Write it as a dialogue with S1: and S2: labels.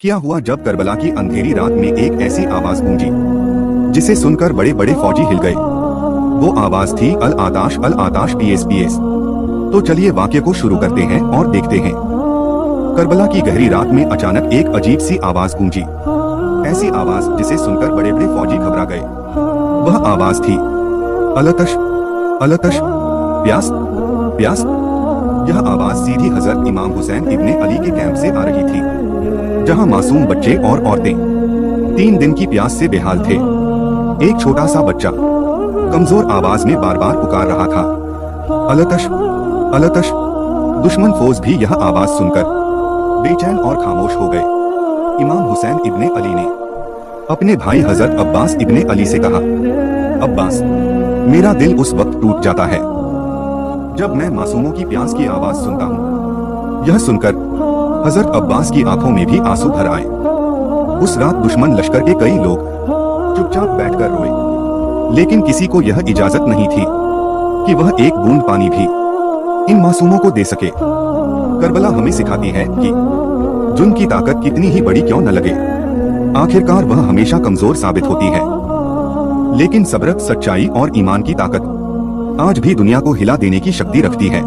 S1: क्या हुआ जब करबला की अंधेरी रात में एक ऐसी आवाज गूंजी जिसे सुनकर बड़े बड़े फौजी हिल गए। वो आवाज थी अल आताश पीएस पीएस। तो चलिए वाक्य को शुरू करते हैं और देखते हैं। करबला की गहरी रात में अचानक एक अजीब सी आवाज गूंजी, ऐसी आवाज जिसे सुनकर बड़े बड़े फौजी घबरा गए। वह आवाज थी अलतश अलतश, प्यास प्यास। यह आवाज सीधी हजरत इमाम हुसैन इब्ने अली के कैंप से आ रही थी, जहां मासूम बच्चे और औरतें 3 दिन की प्यास से बेहाल थे। एक छोटा सा बच्चा कमजोर आवाज में बार बार पुकार रहा था, अलतश अलतश। दुश्मन फौज भी यह आवाज सुनकर बेचैन और खामोश हो गए। इमाम हुसैन इब्ने अली ने अपने भाई हजरत अब्बास इब्ने अली से कहा, अब्बास, मेरा दिल उस वक्त टूट जाता है जब मैं मासूमों की प्यास की आवाज सुनता हूँ। यह सुनकर हजरत अब्बास की आंखों में भी आंसू भर आए। उस रात दुश्मन लश्कर के कई लोग चुपचाप बैठकर रोए, लेकिन किसी को यह इजाजत नहीं थी कि वह एक बूंद पानी भी इन मासूमों को दे सके। करबला हमें सिखाती है कि जुल्म की ताकत कितनी ही बड़ी क्यों न लगे, आखिरकार वह हमेशा कमजोर साबित होती है। लेकिन सब्र, सच्चाई और ईमान की ताकत आज भी दुनिया को हिला देने की शक्ति रखती है।